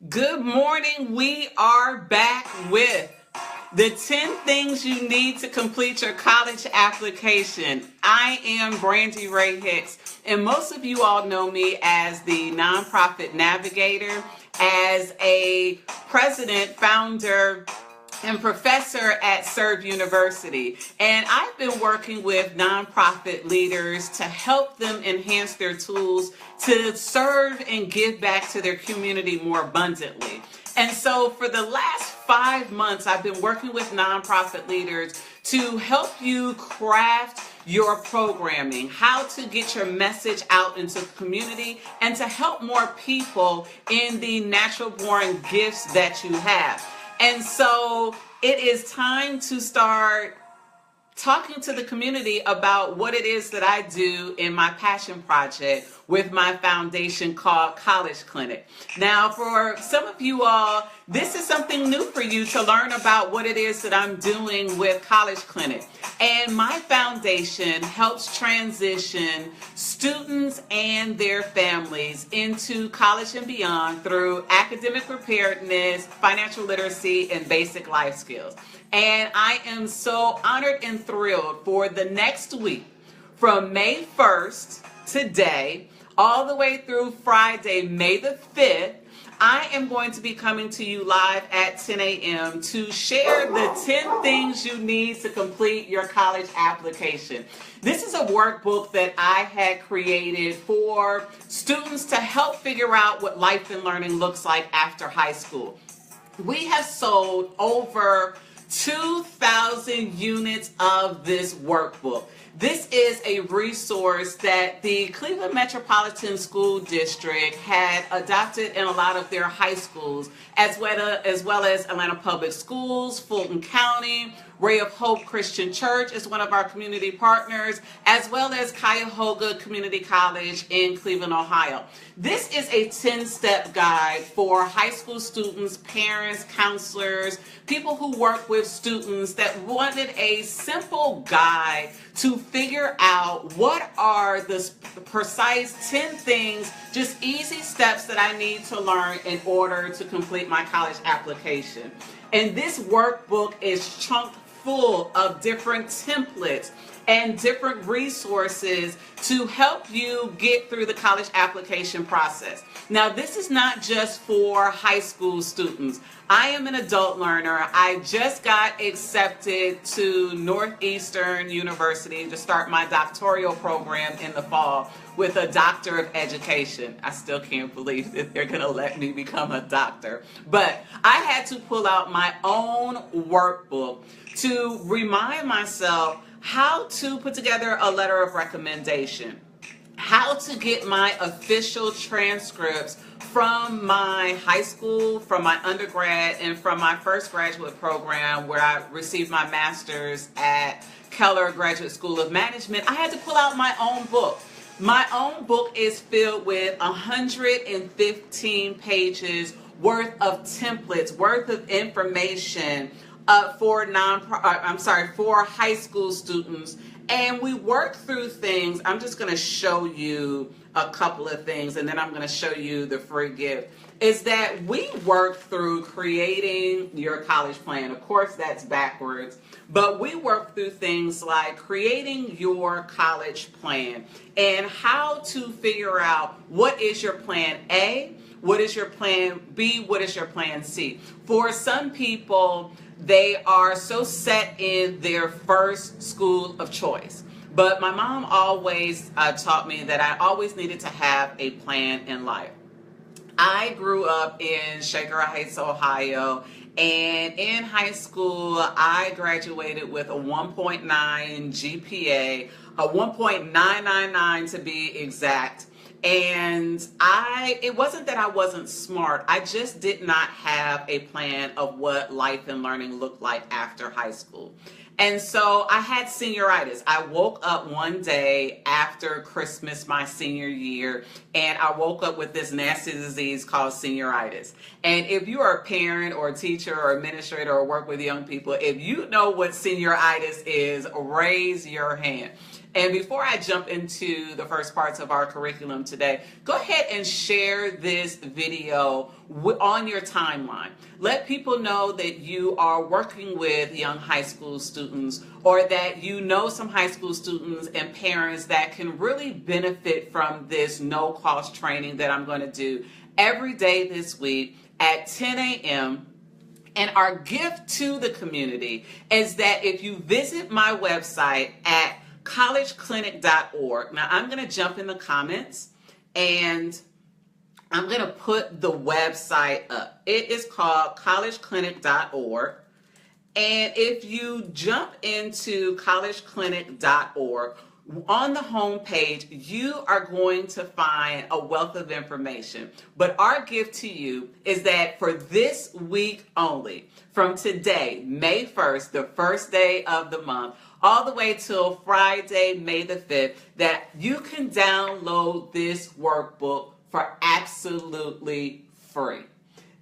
Good morning. We are back with the 10 things you need to complete your college application. I am Brandy Ray Hicks, and most of you all know me as the nonprofit navigator, as a president, founder, and professor at Serve University. And I've been working with nonprofit leaders to help them enhance their tools to serve and give back to their community more abundantly. And so for the last 5 months, I've been working with nonprofit leaders to help you craft your programming, how to get your message out into the community, and to help more people in the natural born gifts that you have. And so it is time to start talking to the community about what it is that I do in my passion project with my foundation called College Clinic. Now, for some of you all, this is something new for you to learn about what it is that I'm doing with College Clinic. And my foundation helps transition students and their families into college and beyond through academic preparedness, financial literacy, and basic life skills. And I am so honored and thrilled for the next week, from May 1st, today, all the way through Friday, May the 5th, I am going to be coming to you live at 10 a.m. to share the 10 things you need to complete your college application. This is a workbook that I had created for students to help figure out what life and learning looks like after high school. We have sold over 2,000 units of this workbook. This is a resource that the Cleveland Metropolitan School District had adopted in a lot of their high schools, as well as Atlanta Public Schools, Fulton County, Ray of Hope Christian Church is one of our community partners, as well as Cuyahoga Community College in Cleveland, Ohio. This is a 10-step guide for high school students, parents, counselors, people who work with students that wanted a simple guide to figure out what are the precise 10 things, just easy steps that I need to learn in order to complete my college application. And this workbook is chock full of different templates and different resources to help you get through the college application process. Now, this is not just for high school students. I am an adult learner. I just got accepted to Northeastern University to start my doctoral program in the fall with a Doctor of Education. I still can't believe that they're going to let me become a doctor. But I had to pull out my own workbook to remind myself how to put together a letter of recommendation, how to get my official transcripts from my high school, from my undergrad, and from my first graduate program where I received my master's at Keller Graduate School of Management. I had to pull out my own book. My own book is filled with 115 pages worth of templates, worth of information for high school students. And we work through things. I'm just going to show you a couple of things, and then I'm going to show you the free gift. Is that we work through creating your college plan. Of course, that's backwards. But we work through things like creating your college plan and how to figure out what is your plan A, what is your plan B, what is your plan C. For some people, they are so set in their first school of choice. But my mom always taught me that I always needed to have a plan in life. I grew up in Shaker Heights, Ohio, and in high school, I graduated with a 1.9 GPA, a 1.999 to be exact. And it wasn't that I wasn't smart. I just did not have a plan of what life and learning looked like after high school. And so I had senioritis. I woke up one day after Christmas, my senior year, and I woke up with this nasty disease called senioritis. And if you are a parent or a teacher or administrator or work with young people, if you know what senioritis is, raise your hand. And before I jump into the first parts of our curriculum today, go ahead and share this video on your timeline. Let people know that you are working with young high school students, or that you know some high school students and parents that can really benefit from this no-cost training that I'm going to do every day this week at 10 a.m. And our gift to the community is that if you visit my website at collegeclinic.org, now I'm going to jump in the comments and I'm going to put the website up. It is called collegeclinic.org. And if you jump into collegeclinic.org, on the home page, you are going to find a wealth of information. But our gift to you is that for this week only, from today, May 1st, the first day of the month, all the way till Friday, May the 5th, that you can download this workbook for absolutely free.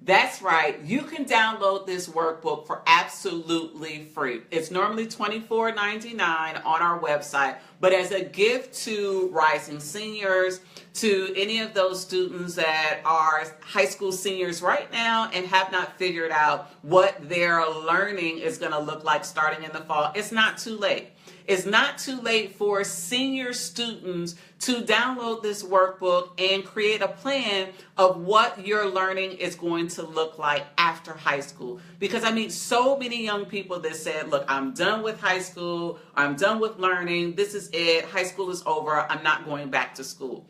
That's right, you can download this workbook for absolutely free. It's normally $24.99 on our website, but as a gift to rising seniors, to any of those students that are high school seniors right now and have not figured out what their learning is going to look like starting in the fall, it's not too late. It's not too late for senior students to download this workbook and create a plan of what your learning is going to look like after high school. Because I meet so many young people that said, look, I'm done with high school, I'm done with learning, this is it, high school is over, I'm not going back to school.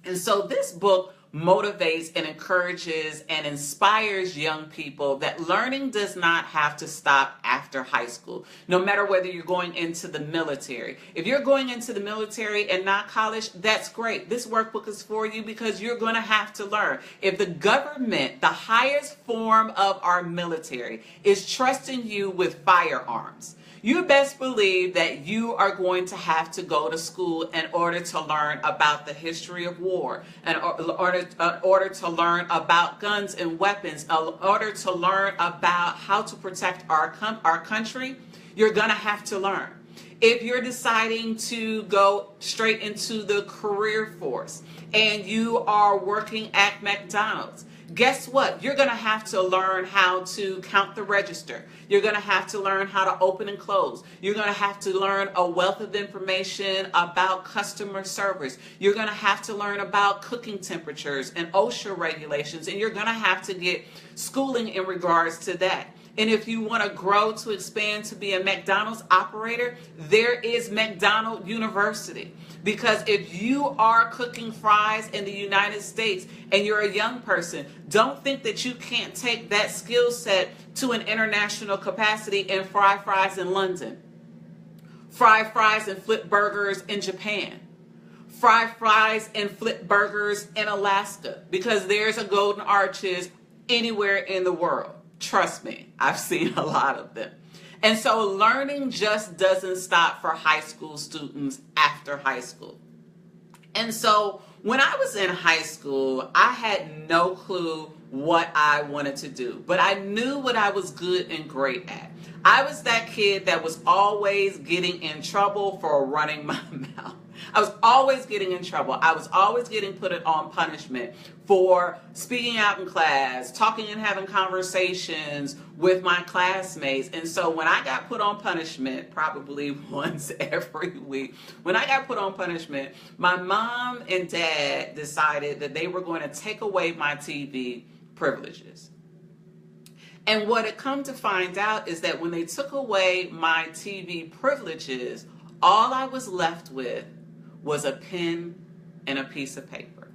And so this book motivates and encourages and inspires young people that learning does not have to stop after high school, no matter whether you're going into the military. If you're going into the military and not college, that's great. This workbook is for you because you're going to have to learn. If the government, the highest form of our military, is trusting you with firearms, you best believe that you are going to have to go to school in order to learn about the history of war, in order to learn about guns and weapons, in order to learn about how to protect our country. You're going to have to learn. If you're deciding to go straight into the career force and you are working at McDonald's, guess what? You're going to have to learn how to count the register. You're going to have to learn how to open and close. You're going to have to learn a wealth of information about customer service. You're going to have to learn about cooking temperatures and OSHA regulations, and you're going to have to get schooling in regards to that. And if you want to grow to expand to be a McDonald's operator, there is McDonald University. Because if you are cooking fries in the United States and you're a young person, don't think that you can't take that skill set to an international capacity and fry fries in London, fry fries and flip burgers in Japan, fry fries and flip burgers in Alaska, because there's a Golden Arches anywhere in the world. Trust me, I've seen a lot of them. And so learning just doesn't stop for high school students after high school. And so when I was in high school, I had no clue what I wanted to do, but I knew what I was good and great at. I was that kid that was always getting in trouble for running my mouth. I was always getting in trouble. I was always getting put on punishment for speaking out in class, talking and having conversations with my classmates. And so when I got put on punishment, probably once every week, when I got put on punishment, my mom and dad decided that they were going to take away my TV privileges. And what it come to find out is that when they took away my TV privileges, all I was left with was a pen and a piece of paper.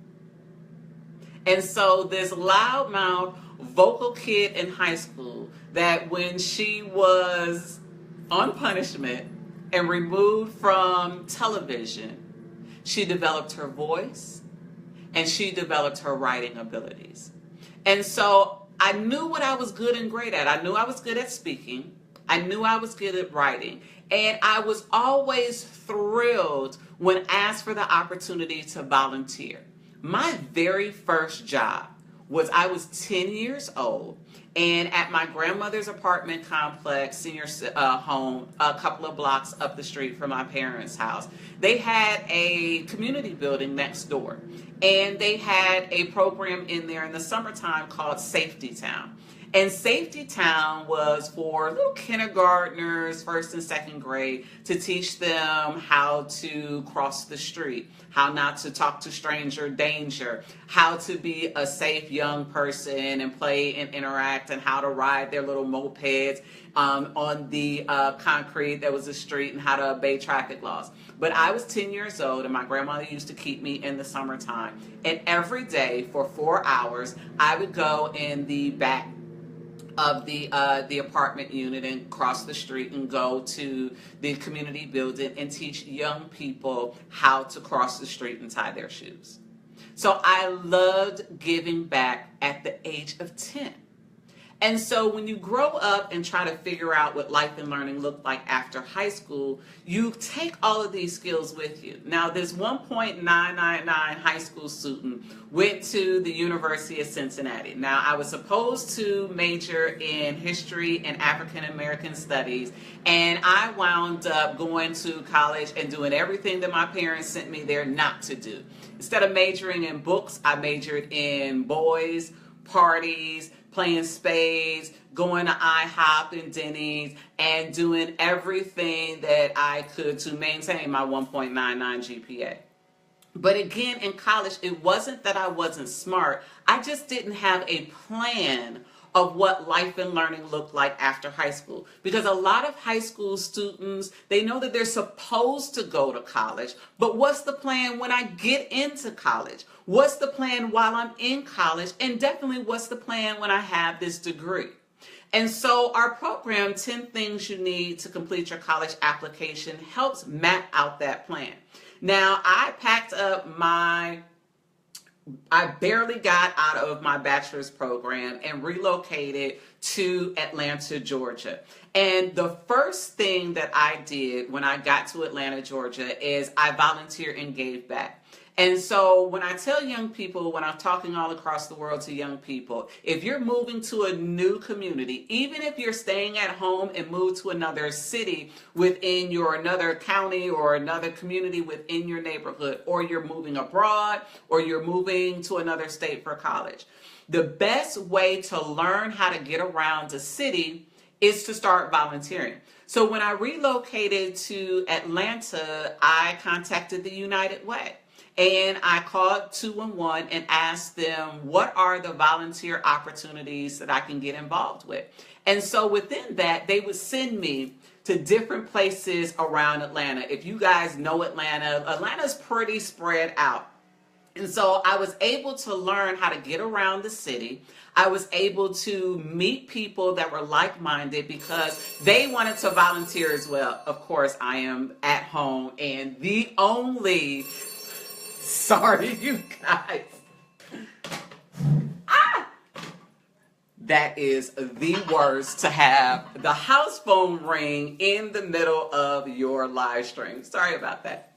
And so this loudmouth vocal kid in high school, that when she was on punishment and removed from television, she developed her voice and she developed her writing abilities. And so I knew what I was good and great at. I knew I was good at speaking. I knew I was good at writing. And I was always thrilled when asked for the opportunity to volunteer. My very first job was I was 10 years old, and at my grandmother's apartment complex, senior home, a couple of blocks up the street from my parents' house, they had a community building next door. And they had a program in there in the summertime called Safety Town. And Safety Town was for little kindergartners, first and second grade, to teach them how to cross the street, how not to talk to stranger danger, how to be a safe young person and play and interact, and how to ride their little mopeds on the concrete that was the street, and how to obey traffic laws. But I was 10 years old, and my grandmother used to keep me in the summertime. And every day for 4 hours, I would go in the back of the apartment unit and cross the street and go to the community building and teach young people how to cross the street and tie their shoes. So I loved giving back at the age of 10. And so when you grow up and try to figure out what life and learning looked like after high school, you take all of these skills with you. Now, this 1.999 high school student went to the University of Cincinnati. Now, I was supposed to major in history and African American studies, and I wound up going to college and doing everything that my parents sent me there not to do. Instead of majoring in books, I majored in boys, parties, playing spades, going to IHOP and Denny's, and doing everything that I could to maintain my 1.99 GPA. But again, in college, it wasn't that I wasn't smart. I just didn't have a plan of what life and learning looked like after high school. Because a lot of high school students, they know that they're supposed to go to college, but what's the plan when I get into college? What's the plan while I'm in college? And definitely what's the plan when I have this degree? And so our program, 10 Things You Need to Complete Your College Application, helps map out that plan. Now, I packed up I barely got out of my bachelor's program and relocated to Atlanta, Georgia. And the first thing that I did when I got to Atlanta, Georgia, is I volunteered and gave back. And so when I tell young people, when I'm talking all across the world to young people, if you're moving to a new community, even if you're staying at home and move to another city within your another county or another community within your neighborhood, or you're moving abroad, or you're moving to another state for college, the best way to learn how to get around a city is to start volunteering. So when I relocated to Atlanta, I contacted the United Way. And I called 211 and asked them, what are the volunteer opportunities that I can get involved with? And so within that, they would send me to different places around Atlanta. If you guys know Atlanta, Atlanta's pretty spread out. And so I was able to learn how to get around the city. I was able to meet people that were like-minded because they wanted to volunteer as well. Of course, I am at home and the only... Sorry, you guys. That is the worst, to have the house phone ring in the middle of your live stream. Sorry about that.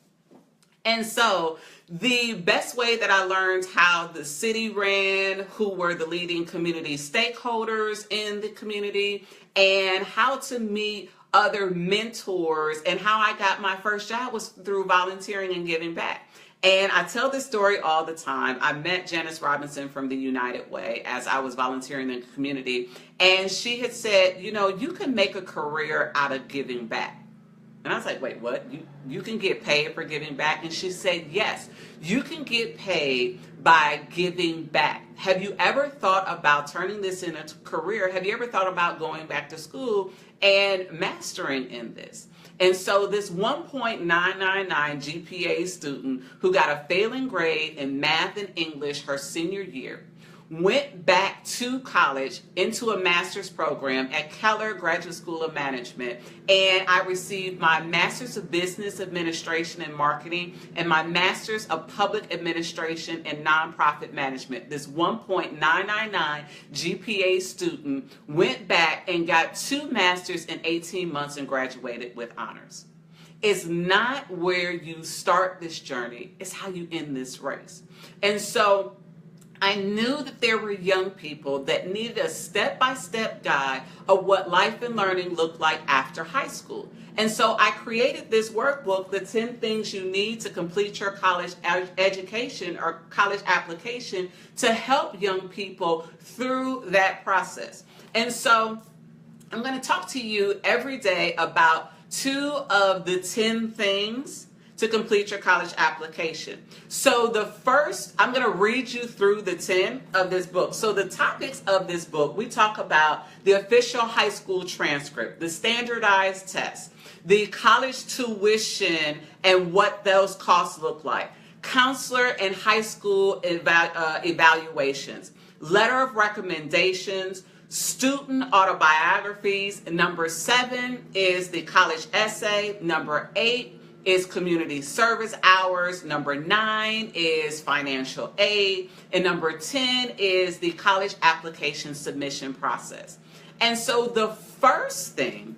And so the best way that I learned how the city ran, who were the leading community stakeholders in the community, and how to meet other mentors, and how I got my first job was through volunteering and giving back. And I tell this story all the time. I met Janice Robinson from the United Way as I was volunteering in the community. And she had said, you know, you can make a career out of giving back. And I was like, wait, what? You can get paid for giving back? And she said, yes, you can get paid by giving back. Have you ever thought about turning this into a career? Have you ever thought about going back to school and mastering in this? And so this 1.999 GPA student who got a failing grade in math and English her senior year went back to college into a master's program at Keller Graduate School of Management, and I received my Master's of Business Administration and Marketing and my Master's of Public Administration and Nonprofit Management. This 1.999 GPA student went back and got 2 masters in 18 months and graduated with honors. It's not where you start this journey, it's how you end this race. And so I knew that there were young people that needed a step-by-step guide of what life and learning looked like after high school. And so I created this workbook, the 10 things you need to complete your college education or college application, to help young people through that process. And so I'm going to talk to you every day about 2 of the 10 things to complete your college application. So the first, I'm going to read you through the 10 of this book. So the topics of this book, we talk about the official high school transcript, the standardized test, the college tuition and what those costs look like, counselor and high school evaluations, letter of recommendations, student autobiographies. Number 7 is the college essay. Number 8 is community service hours. Number 9 is financial aid. And number 10 is the college application submission process. And so the first thing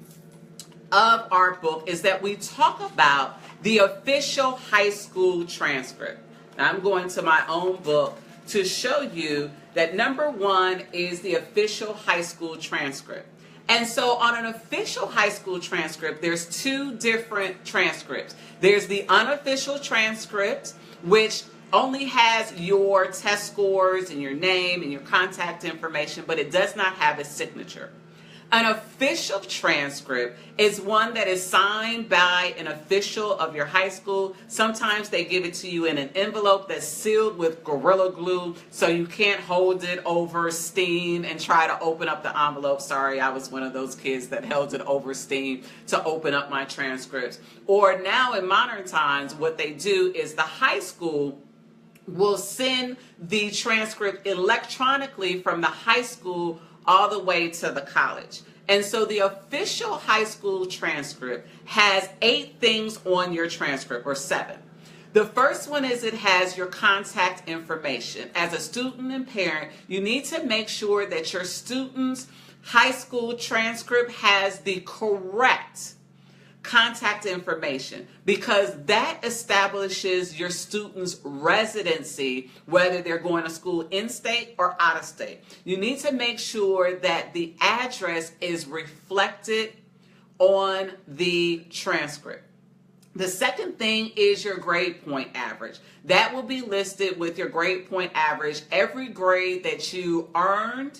of our book is that we talk about the official high school transcript. Now I'm going to my own book to show you that number 1 is the official high school transcript. And so on an official high school transcript, there's 2 different transcripts. There's the unofficial transcript, which only has your test scores and your name and your contact information, but it does not have a signature. An official transcript is one that is signed by an official of your high school. Sometimes they give it to you in an envelope that's sealed with Gorilla Glue, so you can't hold it over steam and try to open up the envelope. Sorry, I was one of those kids that held it over steam to open up my transcripts. Or now in modern times, what they do is the high school will send the transcript electronically from the high school all the way to the college. And so the official high school transcript has 8 things on your transcript, or 7. The first one is it has your contact information. As a student and parent, you need to make sure that your student's high school transcript has the correct contact information, because that establishes your student's residency, whether they're going to school in-state or out-of-state. You need to make sure that the address is reflected on the transcript. The second thing is your grade point average. That will be listed with your grade point average. Every grade that you earned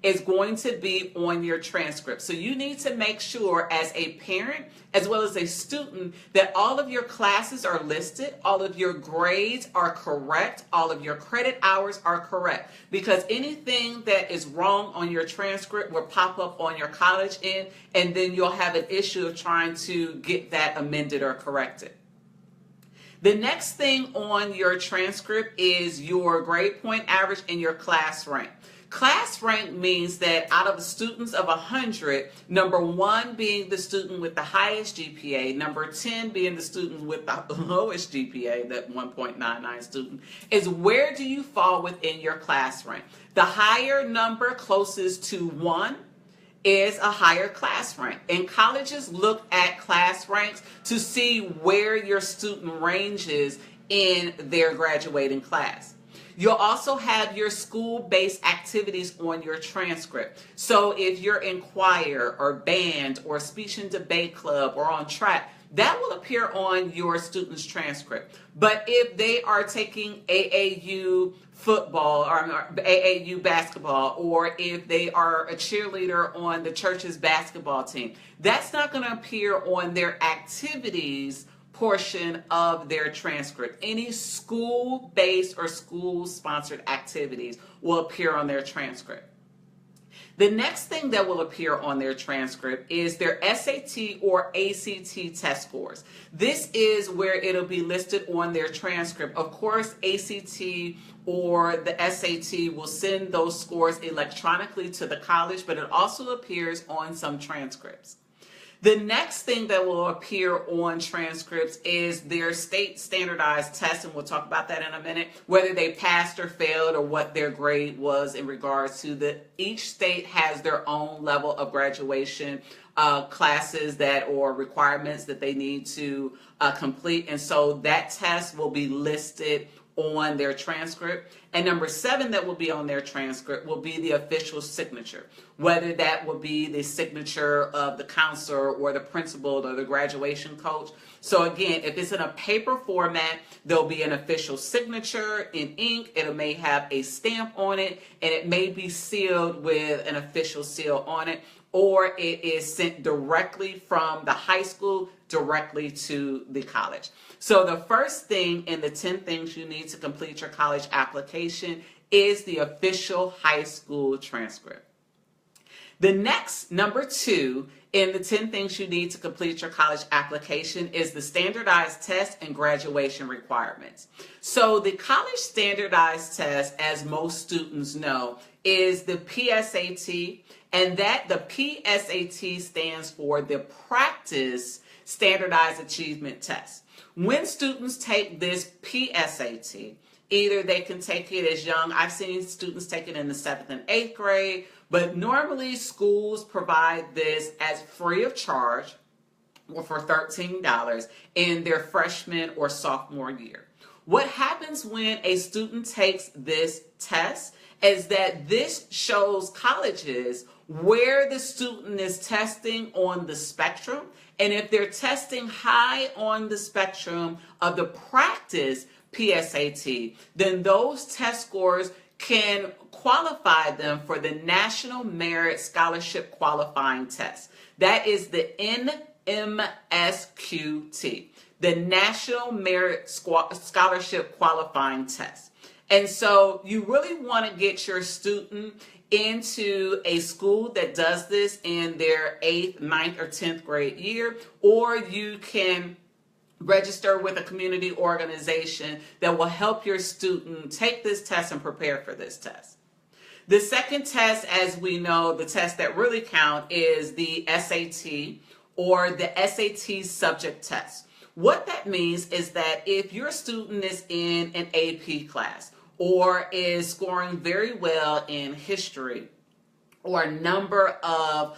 is going to be on your transcript. So you need to make sure as a parent as well as a student that all of your classes are listed, all of your grades are correct, all of your credit hours are correct, because anything that is wrong on your transcript will pop up on your college end, and then you'll have an issue of trying to get that amended or corrected. The next thing on your transcript is your grade point average and your class rank. Class rank means that out of the students of 100, number 1 being the student with the highest GPA, number 10 being the student with the lowest GPA, that 1.99 student, is where do you fall within your class rank. The higher number closest to 1 is a higher class rank. And colleges look at class ranks to see where your student ranges in their graduating class. You'll also have your school-based activities on your transcript. So if you're in choir or band or speech and debate club or on track, that will appear on your student's transcript. But if they are taking AAU football or AAU basketball, or if they are a cheerleader on the church's basketball team, that's not going to appear on their activities portion of their transcript. Any school-based or school-sponsored activities will appear on their transcript. The next thing that will appear on their transcript is their SAT or ACT test scores. This is where it'll be listed on their transcript. Of course, ACT or the SAT will send those scores electronically to the college, but it also appears on some transcripts. The next thing that will appear on transcripts is their state standardized test, and we'll talk about that in a minute, whether they passed or failed or what their grade was in regards to each state has their own level of graduation classes that or requirements that they need to complete, and so that test will be listed on their transcript. And number 7 that will be on their transcript will be the official signature, whether that will be the signature of the counselor or the principal or the graduation coach. So again, if it's in a paper format, there'll be an official signature in ink. It may have a stamp on it, and it may be sealed with an official seal on it, or it is sent directly from the high school directly to the college. So the first thing in the 10 things you need to complete your college application is the official high school transcript. The next, number 2, in the 10 things you need to complete your college application is the standardized test and graduation requirements. So the college standardized test, as most students know, is the PSAT, and that the PSAT stands for the Practice Standardized Achievement Test. When students take this PSAT, either they can take it as young, I've seen students take it in the 7th and 8th grade, but normally schools provide this as free of charge or for $13 in their freshman or sophomore year. What happens when a student takes this test is that this shows colleges where the student is testing on the spectrum. And if they're testing high on the spectrum of the practice PSAT, then those test scores can qualify them for the National Merit Scholarship Qualifying Test. That is the NMSQT, the National Merit Scholarship Qualifying Test. And so you really want to get your student into a school that does this in their 8th, 9th, or 10th grade year, or you can register with a community organization that will help your student take this test and prepare for this test. The second test, as we know, the test that really count is the SAT or the SAT subject test. What that means is that if your student is in an AP class or is scoring very well in history or a number of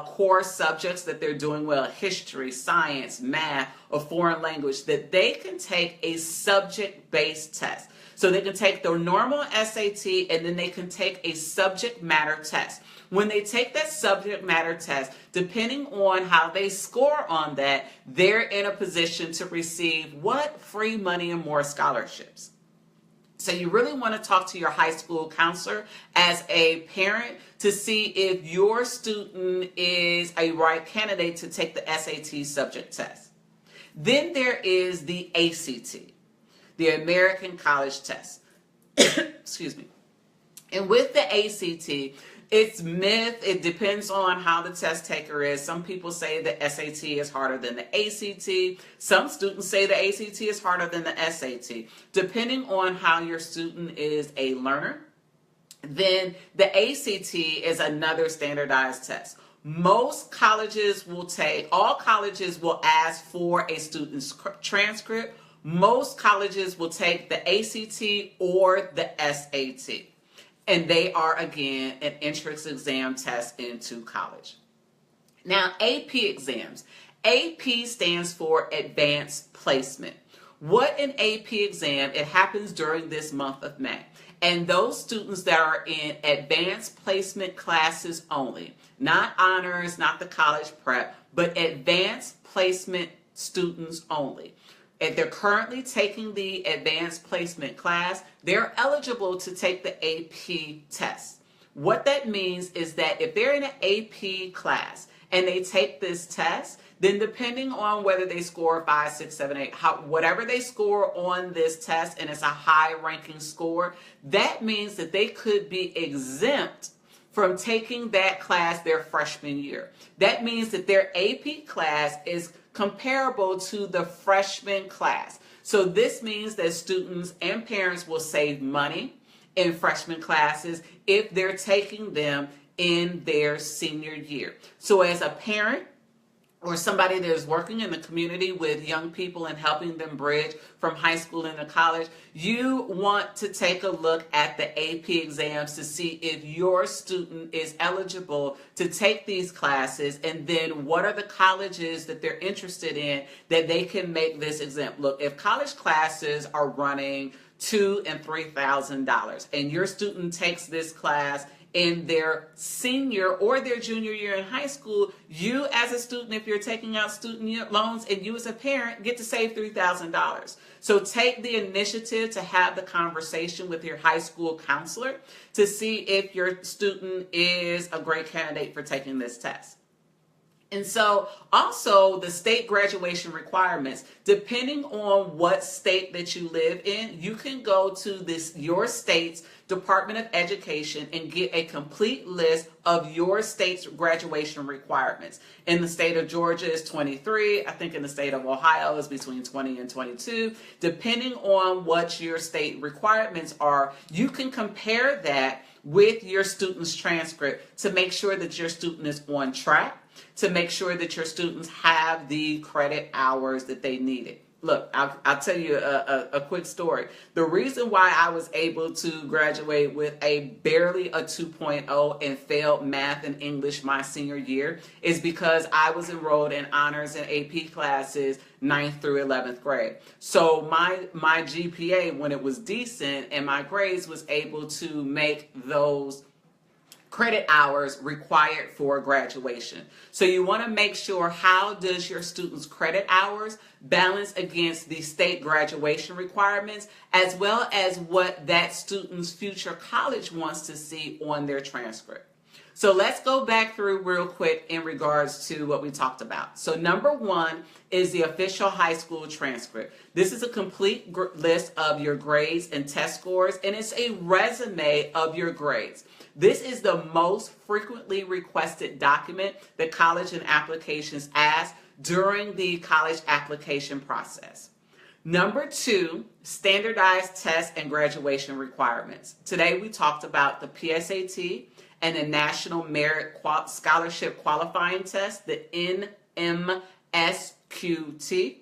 core subjects that they're doing well, history, science, math, or foreign language, that they can take a subject-based test. So they can take the normal SAT and then they can take a subject matter test. When they take that subject matter test, depending on how they score on that, they're in a position to receive what? Free money and more scholarships. So you really want to talk to your high school counselor as a parent to see if your student is a right candidate to take the SAT subject test. Then there is the ACT, the American College Test. Excuse me. And with the ACT, it's myth. It depends on how the test taker is. Some people say the SAT is harder than the ACT. Some students say the ACT is harder than the SAT. Depending on how your student is a learner, then the ACT is another standardized test. Most colleges will take, all colleges will ask for a student's transcript. Most colleges will take the ACT or the SAT. And they are, again, an entrance exam test into college. Now, AP exams. AP stands for Advanced Placement. What an AP exam, it happens during this month of May. And those students that are in advanced placement classes only, not honors, not the college prep, but advanced placement students only. If they're currently taking the advanced placement class, they're eligible to take the AP test. What that means is that if they're in an AP class and they take this test, then depending on whether they score 5, 6, 7, 8, whatever they score on this test, and it's a high ranking score, that means that they could be exempt from taking that class their freshman year. That means that their AP class is comparable to the freshman class. So this means that students and parents will save money in freshman classes if they're taking them in their senior year. So as a parent or somebody that is working in the community with young people and helping them bridge from high school into college, you want to take a look at the AP exams to see if your student is eligible to take these classes, and then what are the colleges that they're interested in that they can make this exempt. Look, if college classes are running $2,000 and $3,000. And your student takes this class in their senior or their junior year in high school. You as a student, if you're taking out student loans, and you as a parent get to save $3,000. So take the initiative to have the conversation with your high school counselor to see if your student is a great candidate for taking this test. And so also the state graduation requirements, depending on what state that you live in, you can go to your state's Department of Education and get a complete list of your state's graduation requirements. In the state of Georgia is 23. I think in the state of Ohio is between 20 and 22. Depending on what your state requirements are, you can compare that with your student's transcript to make sure that your student is on track, to make sure that your students have the credit hours that they needed. Look, I'll tell you a quick story. The reason why I was able to graduate with barely a 2.0 and failed math and English my senior year is because I was enrolled in honors and AP classes 9th through 11th grade. So my GPA, when it was decent and my grades, was able to make those credit hours required for graduation. So you want to make sure, how does your students' credit hours balance against the state graduation requirements, as well as what that student's future college wants to see on their transcript. So let's go back through real quick in regards to what we talked about. So number one is the official high school transcript. This is a complete list of your grades and test scores, and it's a resume of your grades. This is the most frequently requested document that college and applications ask during the college application process. Number two, standardized test and graduation requirements. Today we talked about the PSAT and the National Merit Scholarship Qualifying Test, the NMSQT,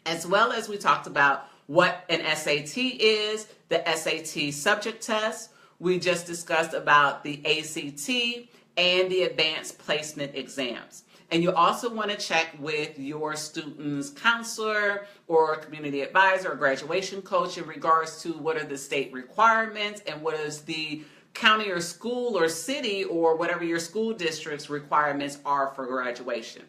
as well as we talked about what an SAT is, the SAT subject test. We just discussed about the ACT and the advanced placement exams. And you also want to check with your student's counselor or community advisor or graduation coach in regards to what are the state requirements and what is the county or school or city or whatever your school district's requirements are for graduation.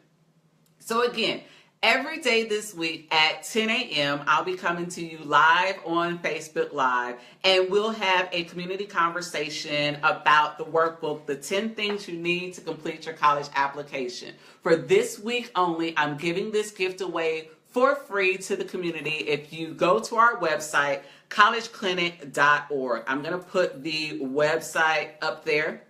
So again, every day this week at 10 a.m., I'll be coming to you live on Facebook Live, and we'll have a community conversation about the workbook, the 10 things you need to complete your college application. For this week only, I'm giving this gift away for free to the community if you go to our website, collegeclinic.org. I'm going to put the website up there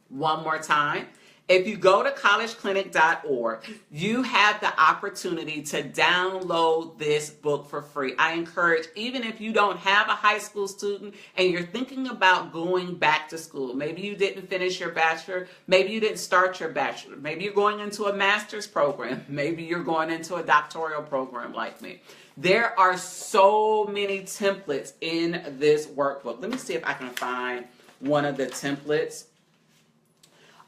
one more time. If you go to collegeclinic.org, you have the opportunity to download this book for free. I encourage, even if you don't have a high school student and you're thinking about going back to school, maybe you didn't finish your bachelor, maybe you didn't start your bachelor, maybe you're going into a master's program, maybe you're going into a doctoral program like me. There are so many templates in this workbook. Let me see if I can find one of the templates.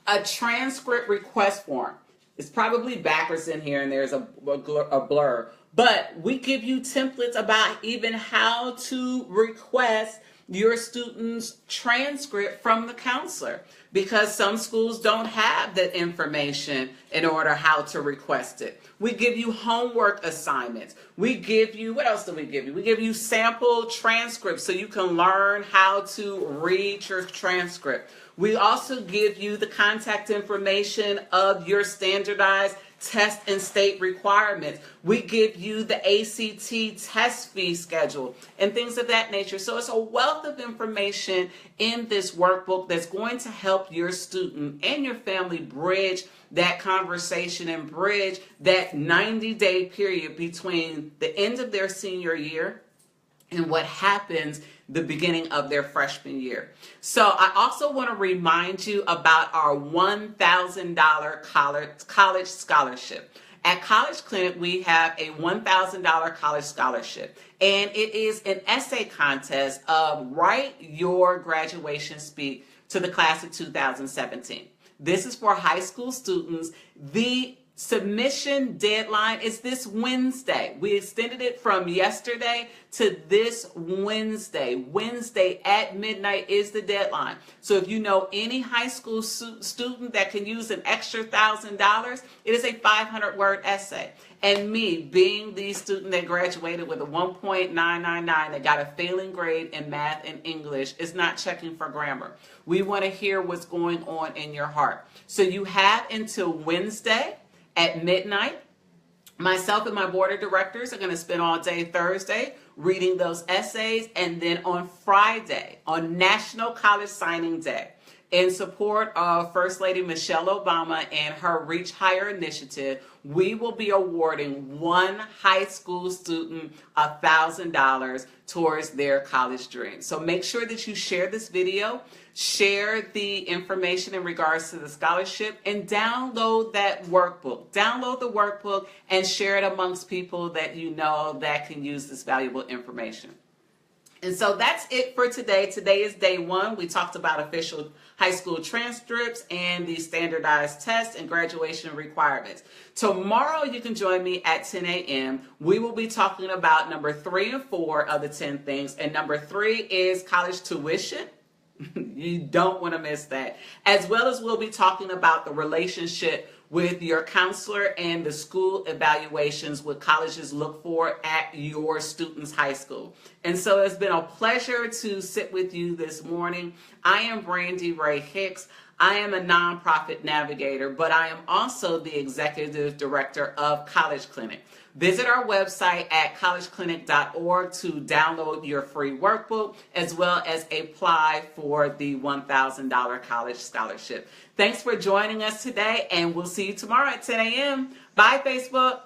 A transcript request form. It's probably backwards in here and there's a blur. But we give you templates about even how to request your student's transcript from the counselor, because some schools don't have that information in order how to request it. We give you homework assignments. We give you, what else do we give you? We give you sample transcripts so you can learn how to read your transcript. We also give you the contact information of your standardized test and state requirements. We give you the ACT test fee schedule and things of that nature. So it's a wealth of information in this workbook that's going to help your student and your family bridge that conversation and bridge that 90-day period between the end of their senior year and what happens the beginning of their freshman year. So I also want to remind you about our $1,000 college scholarship. At College Clinic, we have a $1,000 college scholarship, and it is an essay contest of write your graduation speech to the class of 2017. This is for high school students. The Submission deadline is this Wednesday. We extended it from yesterday to this Wednesday. Wednesday at midnight is the deadline. So if you know any high school student that can use an extra $1,000, it is a 500-word essay. And me, being the student that graduated with a 1.999 that got a failing grade in math and English, is not checking for grammar. We want to hear what's going on in your heart. So you have until Wednesday at midnight. Myself and my board of directors are going to spend all day Thursday reading those essays, and then on Friday, on National College Signing Day, in support of First Lady Michelle Obama and her Reach Higher initiative, we will be awarding one high school student $1,000 towards their college dream. So make sure that you share this video, share the information in regards to the scholarship, and download that workbook. Download the workbook and share it amongst people that you know that can use this valuable information. And so that's it for today. Today is day one. We talked about official high school transcripts and the standardized tests and graduation requirements. Tomorrow you can join me at 10 a.m. We will be talking about number 3 and 4 of the 10 things. And number 3 is college tuition. You don't want to miss that. As well as we'll be talking about the relationship with your counselor and the school evaluations, what colleges look for at your student's high school. And so it's been a pleasure to sit with you this morning. I am Brandy Ray Hicks. I am a nonprofit navigator, but I am also the executive director of College Clinic. Visit our website at collegeclinic.org to download your free workbook, as well as apply for the $1,000 college scholarship. Thanks for joining us today, and we'll see you tomorrow at 10 a.m. Bye, Facebook.